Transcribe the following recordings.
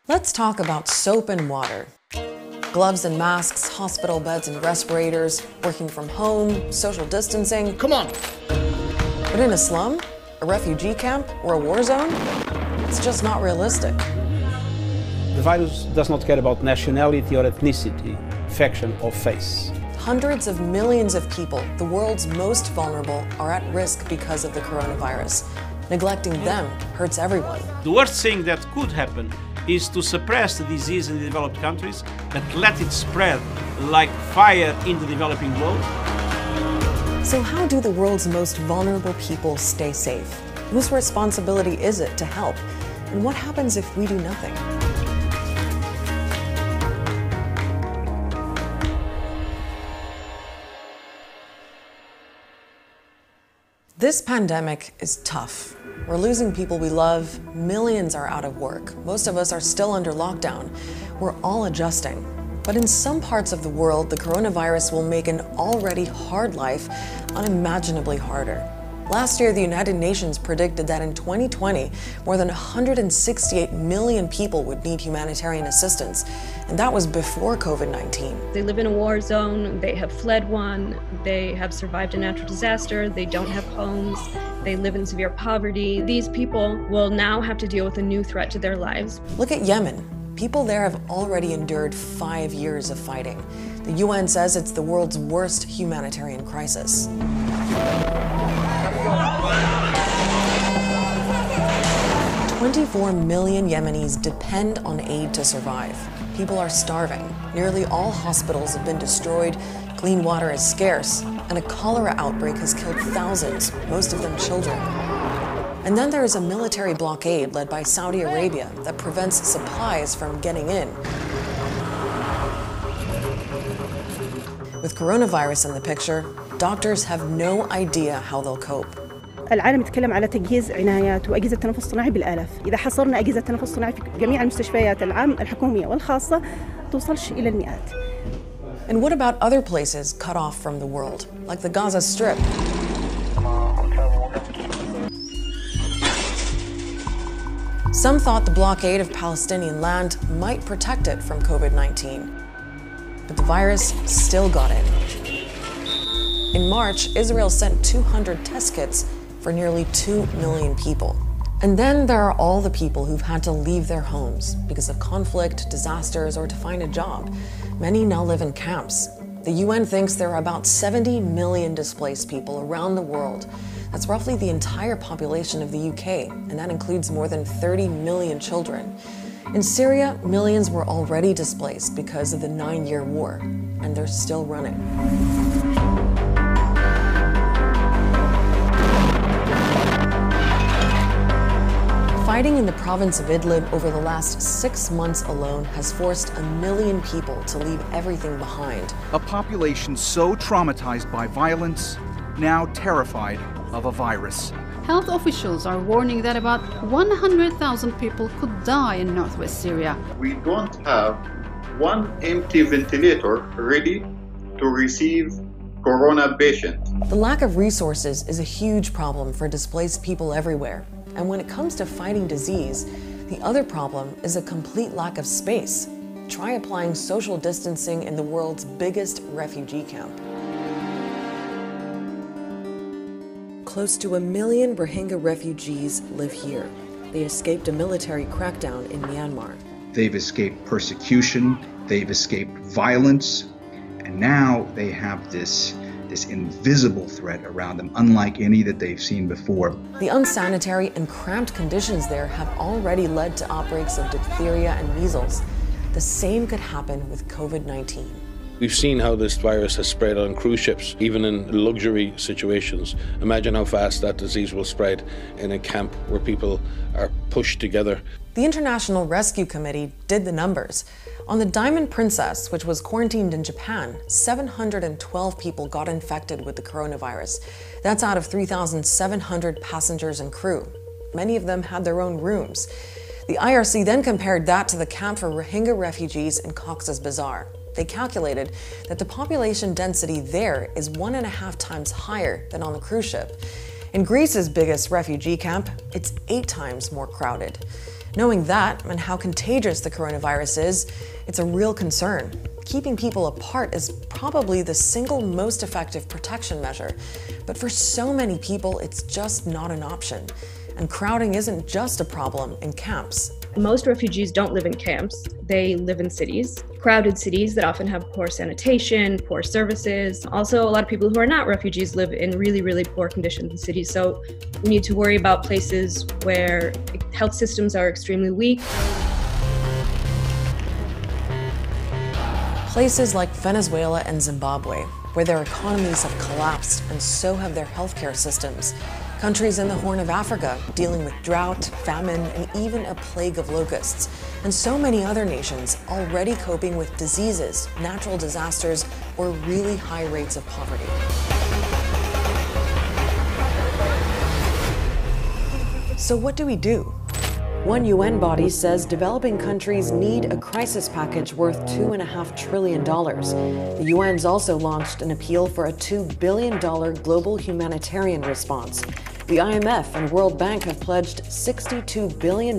Let's talk about soap and water. Gloves and masks, hospital beds and respirators, working from home, social distancing. Come on! But in a slum, a refugee camp, or a war zone, it's just not realistic. The virus does not care about nationality or ethnicity, faction or face. Hundreds of millions of people, the world's most vulnerable, are at risk because of the coronavirus. Neglecting them hurts everyone. The worst thing that could happen is to suppress the disease in the developed countries, but let it spread like fire in the developing world. So how do the world's most vulnerable people stay safe? Whose responsibility is it to help? And what happens if we do nothing? This pandemic is tough. We're losing people we love, millions are out of work, most of us are still under lockdown. We're all adjusting. But in some parts of the world, the coronavirus will make an already hard life unimaginably harder. Last year, the United Nations predicted that in 2020, more than 168 million people would need humanitarian assistance, and that was before COVID-19. They live in a war zone, they have fled one, they have survived a natural disaster, they don't have homes, they live in severe poverty. These people will now have to deal with a new threat to their lives. Look at Yemen. People there have already endured 5 years of fighting. The UN says it's the world's worst humanitarian crisis. 24 million Yemenis depend on aid to survive. People are starving. Nearly all hospitals have been destroyed, clean water is scarce, and a cholera outbreak has killed thousands, most of them children. And then there is a military blockade led by Saudi Arabia that prevents supplies from getting in. With coronavirus in the picture, doctors have no idea how they'll cope. العالم يتكلم على تجهيز عنايات وأجهزة تنفس صناعي بالآلاف. إذا حصرنا أجهزة تنفس صناعي في جميع المستشفيات الحكومية والخاصة توصلش إلى المئات. And what about other places cut off from the world, like the Gaza Strip? Some thought the blockade of Palestinian land might protect it from COVID-19. But the virus still got in. In March, Israel sent 200 test kits for nearly 2 million people. And then there are all the people who've had to leave their homes because of conflict, disasters, or to find a job. Many now live in camps. The UN thinks there are about 70 million displaced people around the world. That's roughly the entire population of the UK, and that includes more than 30 million children. In Syria, millions were already displaced because of the 9-year war, and they're still running. Fighting in the province of Idlib over the last 6 months alone has forced 1 million people to leave everything behind. A population so traumatized by violence, now terrified of a virus. Health officials are warning that about 100,000 people could die in northwest Syria. We don't have one empty ventilator ready to receive corona patients. The lack of resources is a huge problem for displaced people everywhere. And when it comes to fighting disease, the other problem is a complete lack of space. Try applying social distancing in the world's biggest refugee camp. Close to 1 million Rohingya refugees live here. They escaped a military crackdown in Myanmar. They've escaped persecution, they've escaped violence, and now they have this invisible threat around them, unlike any that they've seen before. The unsanitary and cramped conditions there have already led to outbreaks of diphtheria and measles. The same could happen with COVID-19. We've seen how this virus has spread on cruise ships, even in luxury situations. Imagine how fast that disease will spread in a camp where people are pushed together. The International Rescue Committee did the numbers. On the Diamond Princess, which was quarantined in Japan, 712 people got infected with the coronavirus. That's out of 3,700 passengers and crew. Many of them had their own rooms. The IRC then compared that to the camp for Rohingya refugees in Cox's Bazar. They calculated that the population density there is 1.5 times higher than on the cruise ship. In Greece's biggest refugee camp, it's 8 times more crowded. Knowing that and how contagious the coronavirus is, it's a real concern. Keeping people apart is probably the single most effective protection measure, but for so many people, it's just not an option. And crowding isn't just a problem in camps. Most refugees don't live in camps. They live in cities, crowded cities that often have poor sanitation, poor services. Also, a lot of people who are not refugees live in really, really poor conditions in cities. So we need to worry about places where health systems are extremely weak. Places like Venezuela and Zimbabwe, where their economies have collapsed and so have their healthcare systems. Countries in the Horn of Africa dealing with drought, famine, and even a plague of locusts. And so many other nations already coping with diseases, natural disasters, or really high rates of poverty. So what do we do? One UN body says developing countries need a crisis package worth $2.5 trillion. The UN's also launched an appeal for a $2 billion global humanitarian response. The IMF and World Bank have pledged $62 billion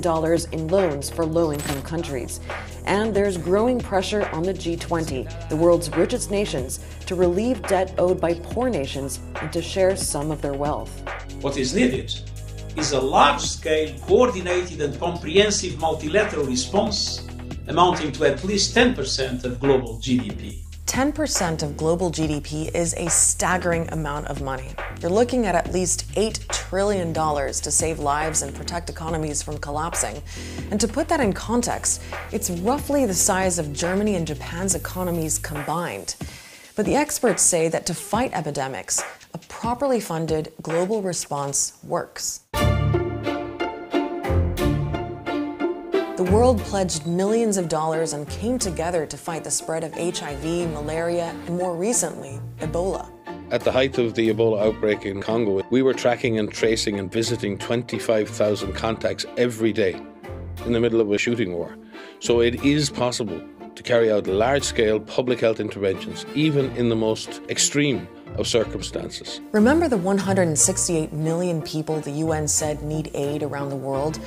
in loans for low-income countries. And there's growing pressure on the G20, the world's richest nations, to relieve debt owed by poor nations and to share some of their wealth. What is needed is a large-scale, coordinated and comprehensive multilateral response amounting to at least 10% of global GDP. 10% of global GDP is a staggering amount of money. You're looking at least $8 trillion to save lives and protect economies from collapsing. And to put that in context, it's roughly the size of Germany and Japan's economies combined. But the experts say that to fight epidemics, a properly funded global response works. The world pledged millions of dollars and came together to fight the spread of HIV, malaria, and more recently, Ebola. At the height of the Ebola outbreak in Congo, we were tracking and tracing and visiting 25,000 contacts every day in the middle of a shooting war. So it is possible to carry out large-scale public health interventions, even in the most extreme of circumstances. Remember the 168 million people the UN said need aid around the world?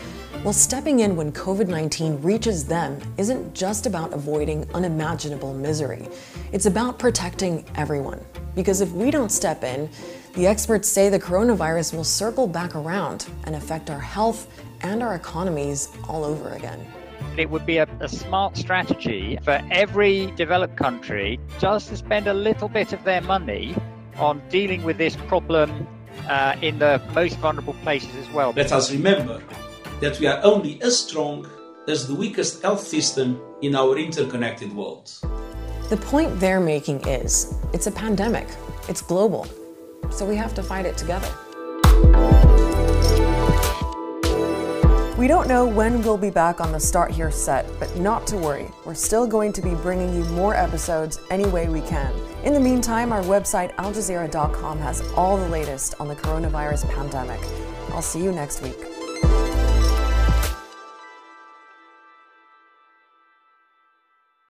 Well, stepping in when COVID-19 reaches them isn't just about avoiding unimaginable misery. It's about protecting everyone. Because if we don't step in, the experts say the coronavirus will circle back around and affect our health and our economies all over again. It would be a smart strategy for every developed country just to spend a little bit of their money on dealing with this problem in the most vulnerable places as well. Let us remember that we are only as strong as the weakest health system in our interconnected world. The point they're making is, it's a pandemic, it's global, so we have to fight it together. We don't know when we'll be back on the Start Here set, but not to worry. We're still going to be bringing you more episodes any way we can. In the meantime, our website, aljazeera.com, has all the latest on the coronavirus pandemic. I'll see you next week.